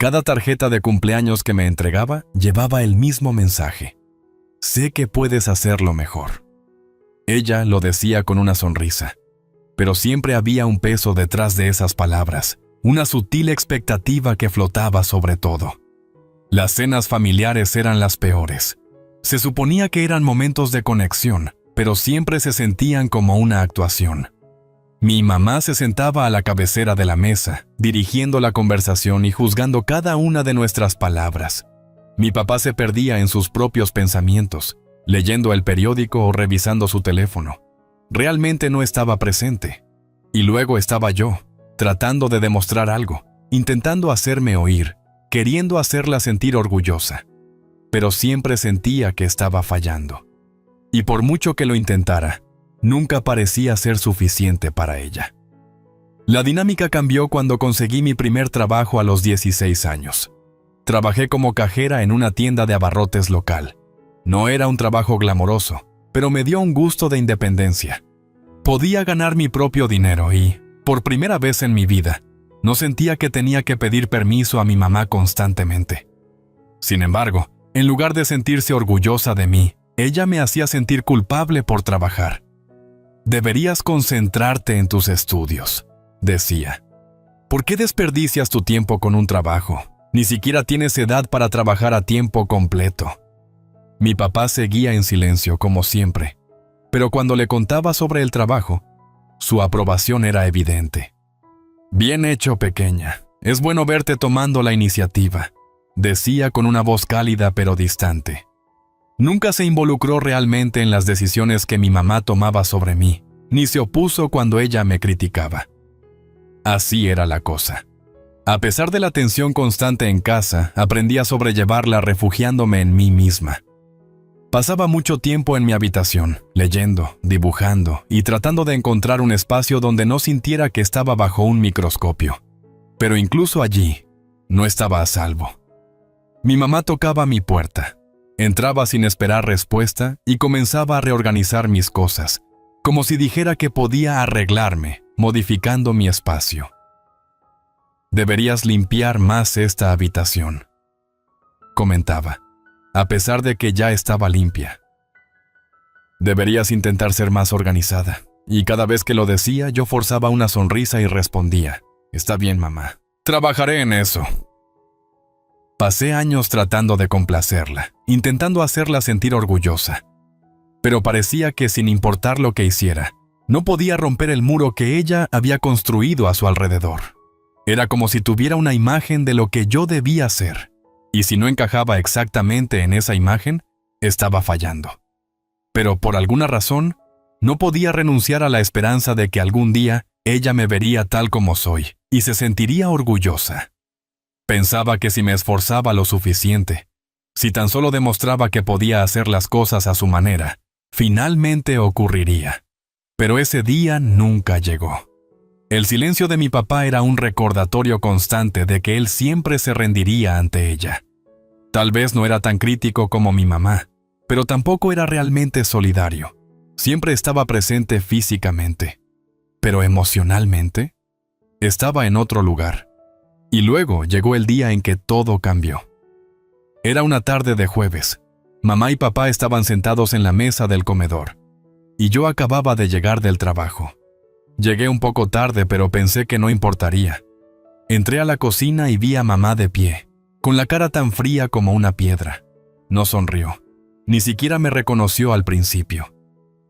Cada tarjeta de cumpleaños que me entregaba llevaba el mismo mensaje. Sé que puedes hacerlo mejor. Ella lo decía con una sonrisa, pero siempre había un peso detrás de esas palabras, una sutil expectativa que flotaba sobre todo. Las cenas familiares eran las peores. Se suponía que eran momentos de conexión, pero siempre se sentían como una actuación. Mi mamá se sentaba a la cabecera de la mesa, dirigiendo la conversación y juzgando cada una de nuestras palabras. Mi papá se perdía en sus propios pensamientos, leyendo el periódico o revisando su teléfono. Realmente no estaba presente. Y luego estaba yo, tratando de demostrar algo, intentando hacerme oír, queriendo hacerla sentir orgullosa. Pero siempre sentía que estaba fallando. Y por mucho que lo intentara, nunca parecía ser suficiente para ella. La dinámica cambió cuando conseguí mi primer trabajo a los 16 años. Trabajé como cajera en una tienda de abarrotes local. No era un trabajo glamoroso, pero me dio un gusto de independencia. Podía ganar mi propio dinero y, por primera vez en mi vida, no sentía que tenía que pedir permiso a mi mamá constantemente. Sin embargo, en lugar de sentirse orgullosa de mí, ella me hacía sentir culpable por trabajar. Deberías concentrarte en tus estudios, decía. ¿Por qué desperdicias tu tiempo con un trabajo? Ni siquiera tienes edad para trabajar a tiempo completo. Mi papá seguía en silencio, como siempre, pero cuando le contaba sobre el trabajo, su aprobación era evidente. Bien hecho, pequeña. Es bueno verte tomando la iniciativa, decía con una voz cálida pero distante. Nunca se involucró realmente en las decisiones que mi mamá tomaba sobre mí, ni se opuso cuando ella me criticaba. Así era la cosa. A pesar de la tensión constante en casa, aprendí a sobrellevarla refugiándome en mí misma. Pasaba mucho tiempo en mi habitación, leyendo, dibujando y tratando de encontrar un espacio donde no sintiera que estaba bajo un microscopio. Pero incluso allí, no estaba a salvo. Mi mamá tocaba mi puerta. Entraba sin esperar respuesta y comenzaba a reorganizar mis cosas, como si dijera que podía arreglarme, modificando mi espacio. Deberías limpiar más esta habitación, comentaba, a pesar de que ya estaba limpia. Deberías intentar ser más organizada, y cada vez que lo decía yo forzaba una sonrisa y respondía, está bien, mamá, trabajaré en eso. Pasé años tratando de complacerla, intentando hacerla sentir orgullosa. Pero parecía que sin importar lo que hiciera, no podía romper el muro que ella había construido a su alrededor. Era como si tuviera una imagen de lo que yo debía ser, y si no encajaba exactamente en esa imagen, estaba fallando. Pero por alguna razón, no podía renunciar a la esperanza de que algún día ella me vería tal como soy, y se sentiría orgullosa. Pensaba que si me esforzaba lo suficiente, si tan solo demostraba que podía hacer las cosas a su manera, finalmente ocurriría. Pero ese día nunca llegó. El silencio de mi papá era un recordatorio constante de que él siempre se rendiría ante ella. Tal vez no era tan crítico como mi mamá, pero tampoco era realmente solidario. Siempre estaba presente físicamente, pero emocionalmente estaba en otro lugar. Y luego llegó el día en que todo cambió. Era una tarde de jueves. Mamá y papá estaban sentados en la mesa del comedor, y yo acababa de llegar del trabajo. Llegué un poco tarde, pero pensé que no importaría. Entré a la cocina y vi a mamá de pie, con la cara tan fría como una piedra. No sonrió. Ni siquiera me reconoció al principio.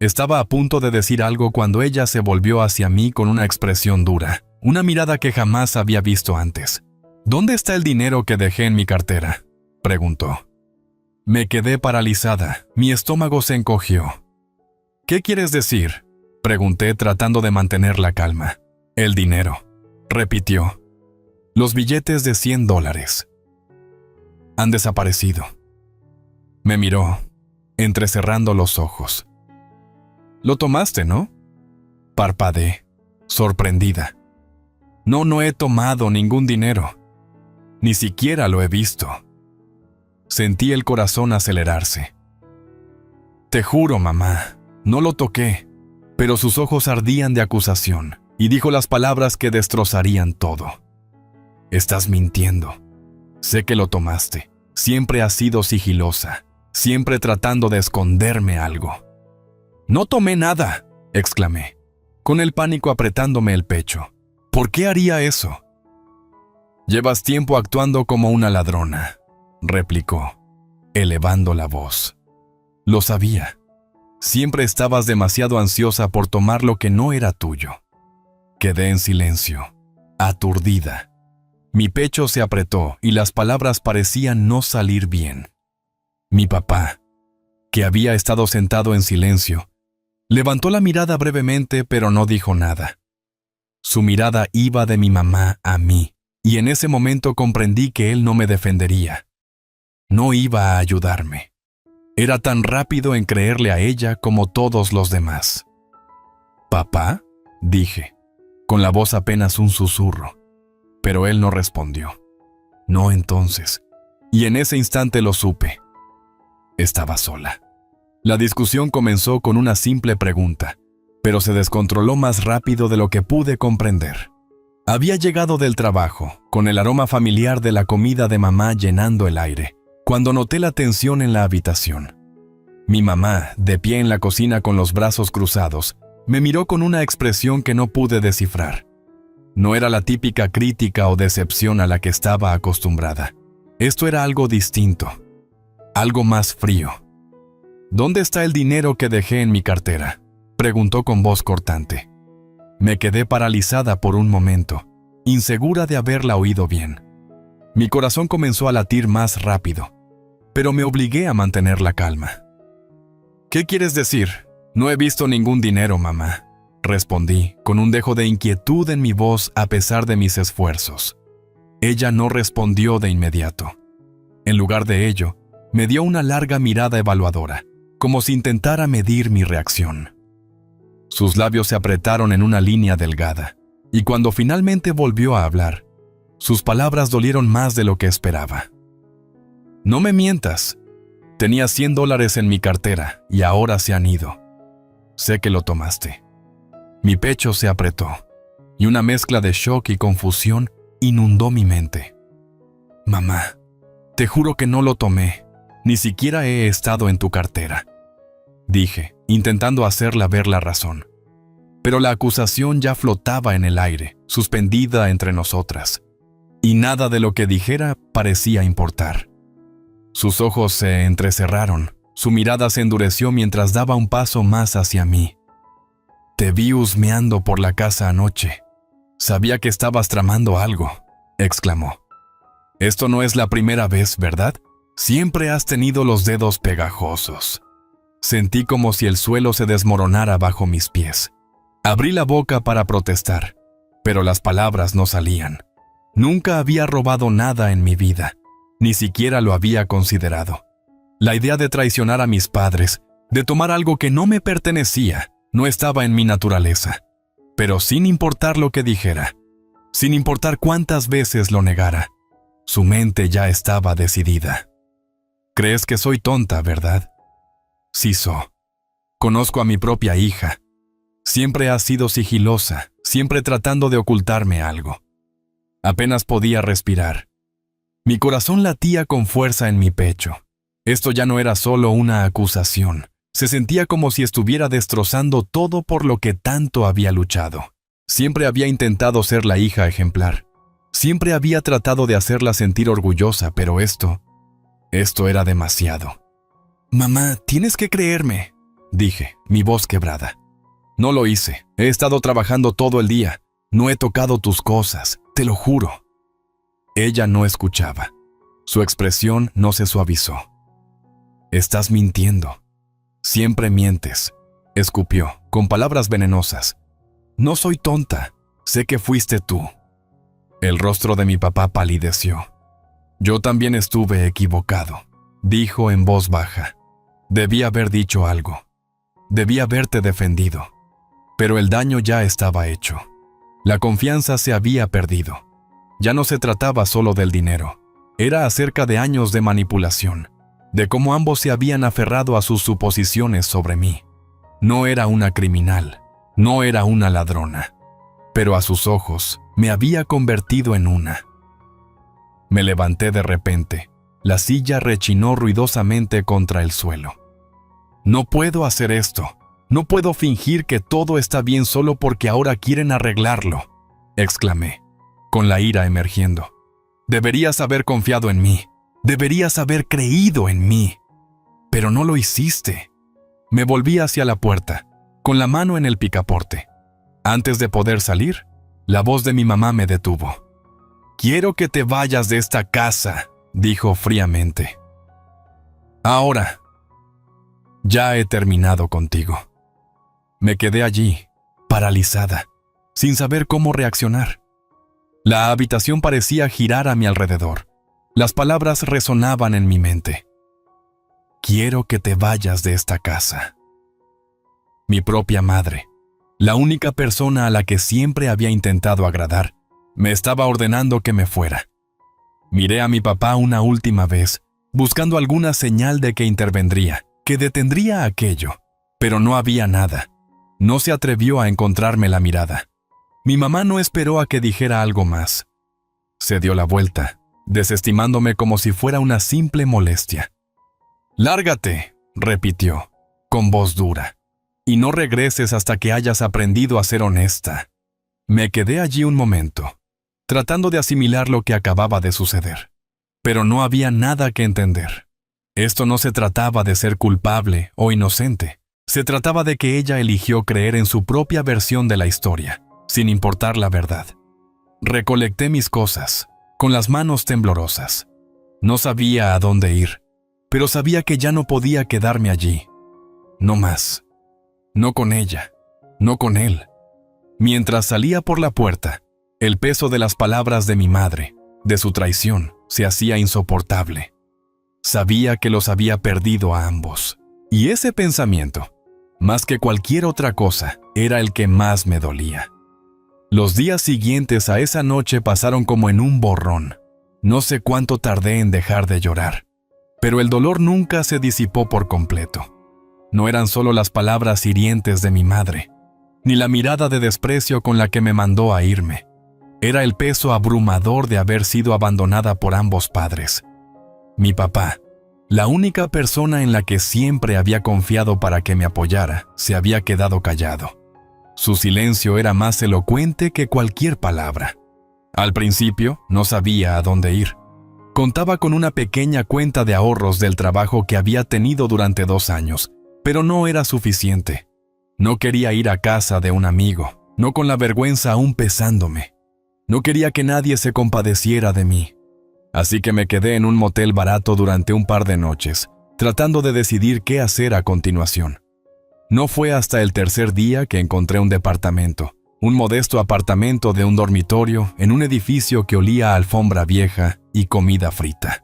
Estaba a punto de decir algo cuando ella se volvió hacia mí con una expresión dura, una mirada que jamás había visto antes. ¿Dónde está el dinero que dejé en mi cartera?, preguntó. Me quedé paralizada, mi estómago se encogió. ¿Qué quieres decir?, pregunté tratando de mantener la calma. El dinero, repitió. Los billetes de $100. Han desaparecido. Me miró, entrecerrando los ojos. ¿Lo tomaste, no?, parpadeé, sorprendida. No he tomado ningún dinero. Ni siquiera lo he visto. Sentí el corazón acelerarse. Te juro, mamá, no lo toqué, pero sus ojos ardían de acusación y dijo las palabras que destrozarían todo. Estás mintiendo. Sé que lo tomaste. Siempre has sido sigilosa, siempre tratando de esconderme algo. No tomé nada, exclamé, con el pánico apretándome el pecho. ¿Por qué haría eso? Llevas tiempo actuando como una ladrona, replicó, elevando la voz. Lo sabía. Siempre estabas demasiado ansiosa por tomar lo que no era tuyo. Quedé en silencio, aturdida. Mi pecho se apretó y las palabras parecían no salir bien. Mi papá, que había estado sentado en silencio, levantó la mirada brevemente, pero no dijo nada. Su mirada iba de mi mamá a mí, y en ese momento comprendí que él no me defendería. No iba a ayudarme. Era tan rápido en creerle a ella como todos los demás. «¿Papá?», dije, con la voz apenas un susurro. Pero él no respondió. No entonces. Y en ese instante lo supe. Estaba sola. La discusión comenzó con una simple pregunta, pero se descontroló más rápido de lo que pude comprender. Había llegado del trabajo, con el aroma familiar de la comida de mamá llenando el aire, cuando noté la tensión en la habitación. Mi mamá, de pie en la cocina con los brazos cruzados, me miró con una expresión que no pude descifrar. No era la típica crítica o decepción a la que estaba acostumbrada. Esto era algo distinto, algo más frío. «¿Dónde está el dinero que dejé en mi cartera?», preguntó con voz cortante. Me quedé paralizada por un momento, insegura de haberla oído bien. Mi corazón comenzó a latir más rápido, pero me obligué a mantener la calma. «¿Qué quieres decir? No he visto ningún dinero, mamá», respondí, con un dejo de inquietud en mi voz a pesar de mis esfuerzos. Ella no respondió de inmediato. En lugar de ello, me dio una larga mirada evaluadora, como si intentara medir mi reacción. Sus labios se apretaron en una línea delgada, y cuando finalmente volvió a hablar, sus palabras dolieron más de lo que esperaba. «No me mientas. Tenía $100 en mi cartera y ahora se han ido. Sé que lo tomaste». Mi pecho se apretó, y una mezcla de shock y confusión inundó mi mente. «Mamá, te juro que no lo tomé. Ni siquiera he estado en tu cartera», dije, intentando hacerla ver la razón. Pero la acusación ya flotaba en el aire, suspendida entre nosotras, y nada de lo que dijera parecía importar. Sus ojos se entrecerraron, su mirada se endureció mientras daba un paso más hacia mí. «Te vi husmeando por la casa anoche. Sabía que estabas tramando algo», exclamó. «Esto no es la primera vez, ¿verdad? Siempre has tenido los dedos pegajosos». Sentí como si el suelo se desmoronara bajo mis pies. Abrí la boca para protestar, pero las palabras no salían. Nunca había robado nada en mi vida, ni siquiera lo había considerado. La idea de traicionar a mis padres, de tomar algo que no me pertenecía, no estaba en mi naturaleza. Pero sin importar lo que dijera, sin importar cuántas veces lo negara, su mente ya estaba decidida. «Crees que soy tonta, ¿verdad?». «Sí, conozco a mi propia hija. Siempre ha sido sigilosa, siempre tratando de ocultarme algo». Apenas podía respirar. Mi corazón latía con fuerza en mi pecho. Esto ya no era solo una acusación. Se sentía como si estuviera destrozando todo por lo que tanto había luchado. Siempre había intentado ser la hija ejemplar. Siempre había tratado de hacerla sentir orgullosa, pero esto era demasiado. «Mamá, tienes que creerme», dije, mi voz quebrada. «No lo hice. He estado trabajando todo el día. No he tocado tus cosas, te lo juro». Ella no escuchaba. Su expresión no se suavizó. «Estás mintiendo. Siempre mientes», escupió, con palabras venenosas. «No soy tonta. Sé que fuiste tú». El rostro de mi papá palideció. «Yo también estuve equivocado», dijo en voz baja. «Debí haber dicho algo. Debí haberte defendido. Pero el daño ya estaba hecho. La confianza se había perdido. Ya no se trataba solo del dinero. Era acerca de años de manipulación, de cómo ambos se habían aferrado a sus suposiciones sobre mí. No era una criminal, no era una ladrona, pero a sus ojos me había convertido en una. Me levanté de repente. La silla rechinó ruidosamente contra el suelo. No puedo hacer esto. No puedo fingir que todo está bien solo porque ahora quieren arreglarlo, exclamé, con la ira emergiendo. Deberías haber confiado en mí. Deberías haber creído en mí. Pero no lo hiciste. Me volví hacia la puerta, con la mano en el picaporte. Antes de poder salir, la voz de mi mamá me detuvo. «Quiero que te vayas de esta casa», dijo fríamente. «Ahora. Ya he terminado contigo». Me quedé allí, paralizada, sin saber cómo reaccionar. La habitación parecía girar a mi alrededor. Las palabras resonaban en mi mente. «Quiero que te vayas de esta casa». Mi propia madre, la única persona a la que siempre había intentado agradar, me estaba ordenando que me fuera. Miré a mi papá una última vez, buscando alguna señal de que intervendría, que detendría aquello, pero no había nada. No se atrevió a encontrarme la mirada. Mi mamá no esperó a que dijera algo más. Se dio la vuelta, desestimándome como si fuera una simple molestia. «Lárgate», repitió, con voz dura, «y no regreses hasta que hayas aprendido a ser honesta». Me quedé allí un momento, tratando de asimilar lo que acababa de suceder. Pero no había nada que entender. Esto no se trataba de ser culpable o inocente. Se trataba de que ella eligió creer en su propia versión de la historia, sin importar la verdad. Recolecté mis cosas, con las manos temblorosas. No sabía a dónde ir, pero sabía que ya no podía quedarme allí. No más. No con ella. No con él. Mientras salía por la puerta, el peso de las palabras de mi madre, de su traición, se hacía insoportable. Sabía que los había perdido a ambos. Y ese pensamiento, más que cualquier otra cosa, era el que más me dolía. Los días siguientes a esa noche pasaron como en un borrón. No sé cuánto tardé en dejar de llorar, pero el dolor nunca se disipó por completo. No eran solo las palabras hirientes de mi madre, ni la mirada de desprecio con la que me mandó a irme. Era el peso abrumador de haber sido abandonada por ambos padres. Mi papá, la única persona en la que siempre había confiado para que me apoyara, se había quedado callado. Su silencio era más elocuente que cualquier palabra. Al principio, no sabía a dónde ir. Contaba con una pequeña cuenta de ahorros del trabajo que había tenido durante 2 años, pero no era suficiente. No quería ir a casa de un amigo, no con la vergüenza aún pesándome. No quería que nadie se compadeciera de mí. Así que me quedé en un motel barato durante un par de noches, tratando de decidir qué hacer a continuación. No fue hasta el tercer día que encontré un departamento, un modesto apartamento de un dormitorio en un edificio que olía a alfombra vieja y comida frita.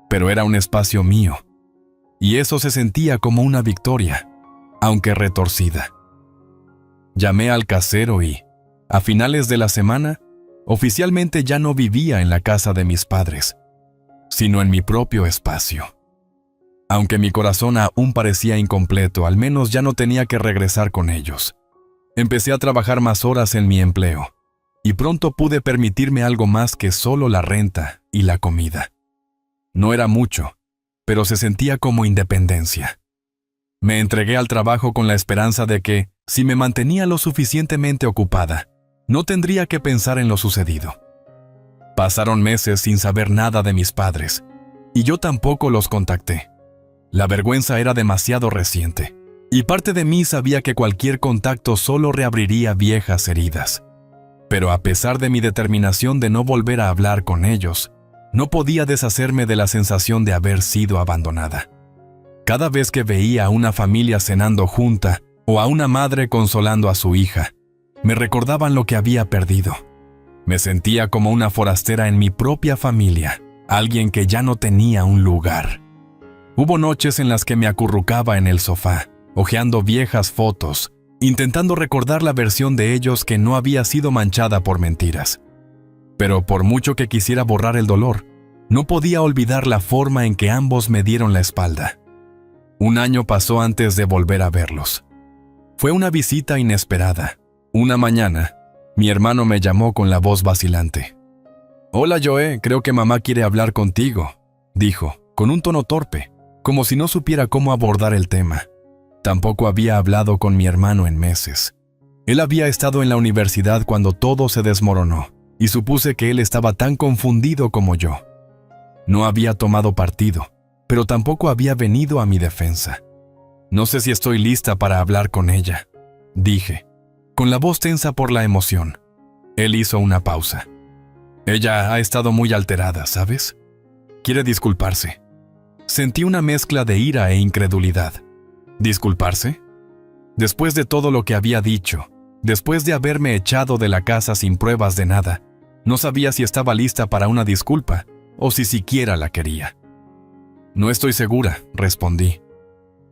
Pero era un espacio mío, y eso se sentía como una victoria, aunque retorcida. Llamé al casero y, a finales de la semana, oficialmente ya no vivía en la casa de mis padres, sino en mi propio espacio. Aunque mi corazón aún parecía incompleto, al menos ya no tenía que regresar con ellos. Empecé a trabajar más horas en mi empleo, y pronto pude permitirme algo más que solo la renta y la comida. No era mucho, pero se sentía como independencia. Me entregué al trabajo con la esperanza de que, si me mantenía lo suficientemente ocupada, no tendría que pensar en lo sucedido. Pasaron meses sin saber nada de mis padres, y yo tampoco los contacté. La vergüenza era demasiado reciente, y parte de mí sabía que cualquier contacto solo reabriría viejas heridas. Pero a pesar de mi determinación de no volver a hablar con ellos, no podía deshacerme de la sensación de haber sido abandonada. Cada vez que veía a una familia cenando junta o a una madre consolando a su hija, me recordaban lo que había perdido. Me sentía como una forastera en mi propia familia, alguien que ya no tenía un lugar. Hubo noches en las que me acurrucaba en el sofá, hojeando viejas fotos, intentando recordar la versión de ellos que no había sido manchada por mentiras. Pero por mucho que quisiera borrar el dolor, no podía olvidar la forma en que ambos me dieron la espalda. 1 año pasó antes de volver a verlos. Fue una visita inesperada. Una mañana, mi hermano me llamó con la voz vacilante. Hola, Joe, creo que mamá quiere hablar contigo, dijo, con un tono torpe, como si no supiera cómo abordar el tema. Tampoco había hablado con mi hermano en meses. Él había estado en la universidad cuando todo se desmoronó, y supuse que él estaba tan confundido como yo. No había tomado partido, pero tampoco había venido a mi defensa. No sé si estoy lista para hablar con ella, dije, con la voz tensa por la emoción. Él hizo una pausa. Ella ha estado muy alterada, ¿sabes? Quiere disculparse. Sentí una mezcla de ira e incredulidad. ¿Disculparse? Después de todo lo que había dicho, después de haberme echado de la casa sin pruebas de nada, no sabía si estaba lista para una disculpa o si siquiera la quería. No estoy segura, respondí.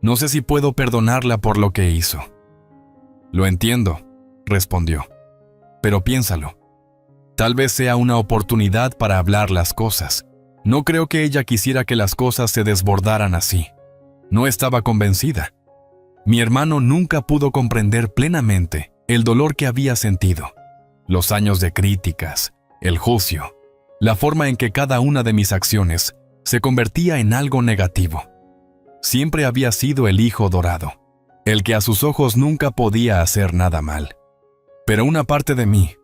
No sé si puedo perdonarla por lo que hizo. Lo entiendo, respondió. Pero piénsalo. Tal vez sea una oportunidad para hablar las cosas. No creo que ella quisiera que las cosas se desbordaran así. No estaba convencida. Mi hermano nunca pudo comprender plenamente el dolor que había sentido. Los años de críticas, el juicio, la forma en que cada una de mis acciones se convertía en algo negativo. Siempre había sido el hijo dorado, el que a sus ojos nunca podía hacer nada mal. Pero una parte de mí,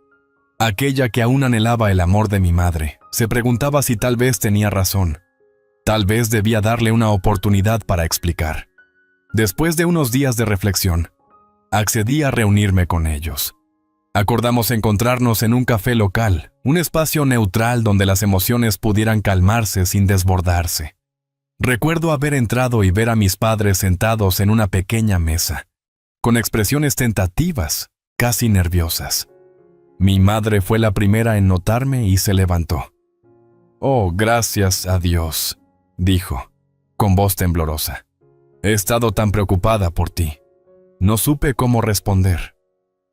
aquella que aún anhelaba el amor de mi madre, se preguntaba si tal vez tenía razón. Tal vez debía darle una oportunidad para explicar. Después de unos días de reflexión, accedí a reunirme con ellos. Acordamos encontrarnos en un café local, un espacio neutral donde las emociones pudieran calmarse sin desbordarse. Recuerdo haber entrado y ver a mis padres sentados en una pequeña mesa, con expresiones tentativas, casi nerviosas. Mi madre fue la primera en notarme y se levantó. «Oh, gracias a Dios», dijo, con voz temblorosa. «He estado tan preocupada por ti». No supe cómo responder.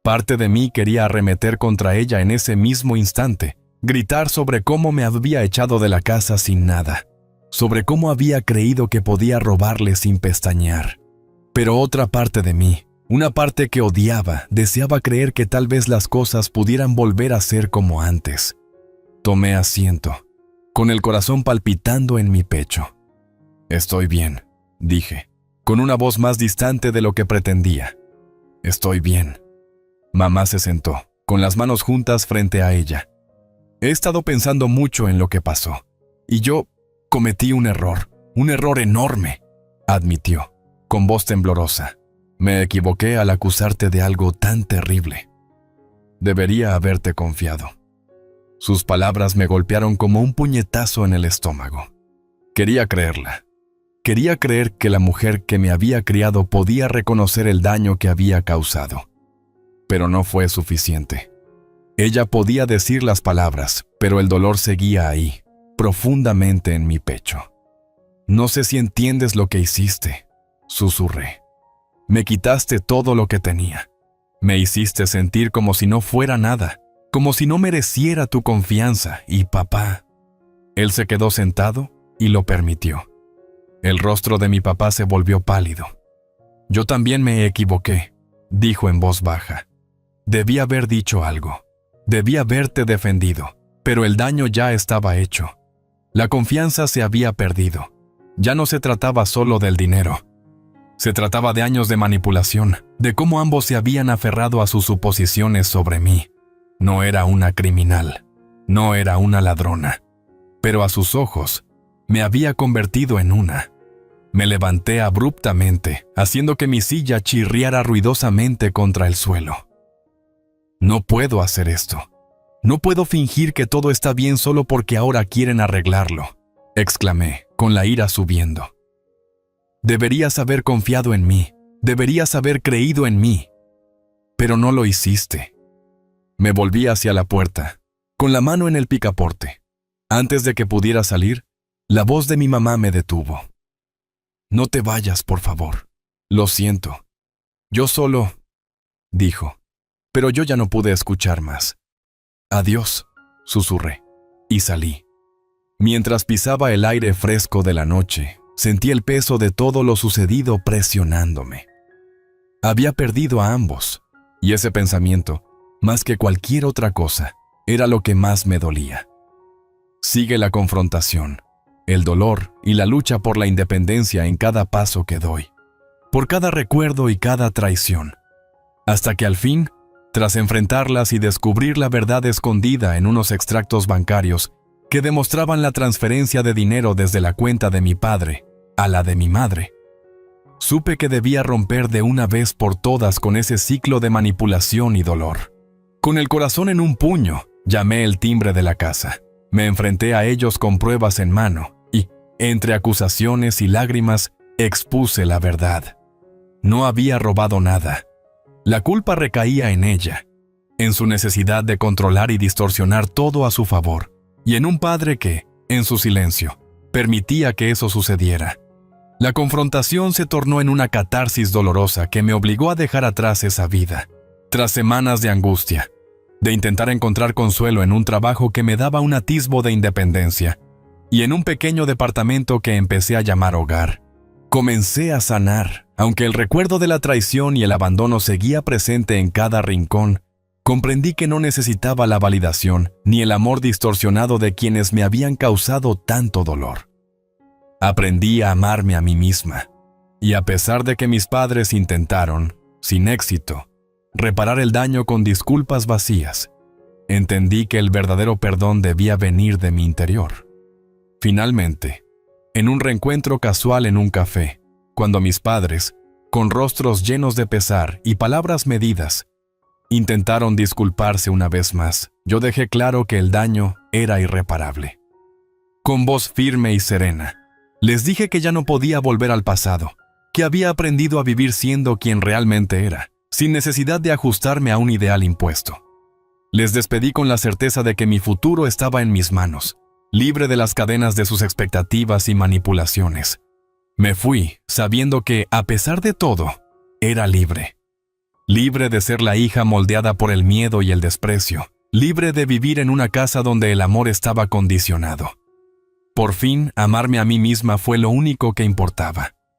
Parte de mí quería arremeter contra ella en ese mismo instante, gritar sobre cómo me había echado de la casa sin nada, sobre cómo había creído que podía robarle sin pestañear. Pero otra parte de mí, una parte que odiaba, deseaba creer que tal vez las cosas pudieran volver a ser como antes. Tomé asiento, con el corazón palpitando en mi pecho. «Estoy bien», dije, con una voz más distante de lo que pretendía. «Estoy bien». Mamá se sentó, con las manos juntas frente a ella. «He estado pensando mucho en lo que pasó, y yo cometí un error enorme», admitió, con voz temblorosa. «Me equivoqué al acusarte de algo tan terrible. Debería haberte confiado». Sus palabras me golpearon como un puñetazo en el estómago. Quería creerla. Quería creer que la mujer que me había criado podía reconocer el daño que había causado. Pero no fue suficiente. Ella podía decir las palabras, pero el dolor seguía ahí, profundamente en mi pecho. «No sé si entiendes lo que hiciste», susurré. «Me quitaste todo lo que tenía. Me hiciste sentir como si no fuera nada, como si no mereciera tu confianza y papá». Él se quedó sentado y lo permitió. El rostro de mi papá se volvió pálido. «Yo también me equivoqué», dijo en voz baja. «Debí haber dicho algo. Debí haberte defendido, pero el daño ya estaba hecho. La confianza se había perdido. Ya no se trataba solo del dinero. Se trataba de años de manipulación, de cómo ambos se habían aferrado a sus suposiciones sobre mí. No era una criminal, no era una ladrona, pero a sus ojos me había convertido en una». Me levanté abruptamente, haciendo que mi silla chirriara ruidosamente contra el suelo. «No puedo hacer esto. No puedo fingir que todo está bien solo porque ahora quieren arreglarlo», exclamé, con la ira subiendo. «Deberías haber confiado en mí. Deberías haber creído en mí. Pero no lo hiciste». Me volví hacia la puerta, con la mano en el picaporte. Antes de que pudiera salir, la voz de mi mamá me detuvo. «No te vayas, por favor. Lo siento. Yo solo», dijo, pero yo ya no pude escuchar más. «Adiós», susurré, y salí. Mientras pisaba el aire fresco de la noche, sentí el peso de todo lo sucedido presionándome. Había perdido a ambos, y ese pensamiento, más que cualquier otra cosa, era lo que más me dolía. Sigue la confrontación, el dolor y la lucha por la independencia en cada paso que doy, por cada recuerdo y cada traición, hasta que al fin, tras enfrentarlas y descubrir la verdad escondida en unos extractos bancarios que demostraban la transferencia de dinero desde la cuenta de mi padre a la de mi madre, supe que debía romper de una vez por todas con ese ciclo de manipulación y dolor. Con el corazón en un puño, llamé el timbre de la casa. Me enfrenté a ellos con pruebas en mano y, entre acusaciones y lágrimas, expuse la verdad. No había robado nada. La culpa recaía en ella, en su necesidad de controlar y distorsionar todo a su favor, y en un padre que, en su silencio, permitía que eso sucediera. La confrontación se tornó en una catarsis dolorosa que me obligó a dejar atrás esa vida. Tras semanas de angustia, de intentar encontrar consuelo en un trabajo que me daba un atisbo de independencia, y en un pequeño departamento que empecé a llamar hogar, comencé a sanar. Aunque el recuerdo de la traición y el abandono seguía presente en cada rincón, comprendí que no necesitaba la validación ni el amor distorsionado de quienes me habían causado tanto dolor. Aprendí a amarme a mí misma, y a pesar de que mis padres intentaron, sin éxito, reparar el daño con disculpas vacías, entendí que el verdadero perdón debía venir de mi interior. Finalmente, en un reencuentro casual en un café, cuando mis padres, con rostros llenos de pesar y palabras medidas, intentaron disculparse una vez más, yo dejé claro que el daño era irreparable. Con voz firme y serena, les dije que ya no podía volver al pasado, que había aprendido a vivir siendo quien realmente era, sin necesidad de ajustarme a un ideal impuesto. Les despedí con la certeza de que mi futuro estaba en mis manos, libre de las cadenas de sus expectativas y manipulaciones. Me fui sabiendo que, a pesar de todo, era libre. Libre de ser la hija moldeada por el miedo y el desprecio. Libre de vivir en una casa donde el amor estaba condicionado. Por fin, amarme a mí misma fue lo único que importaba.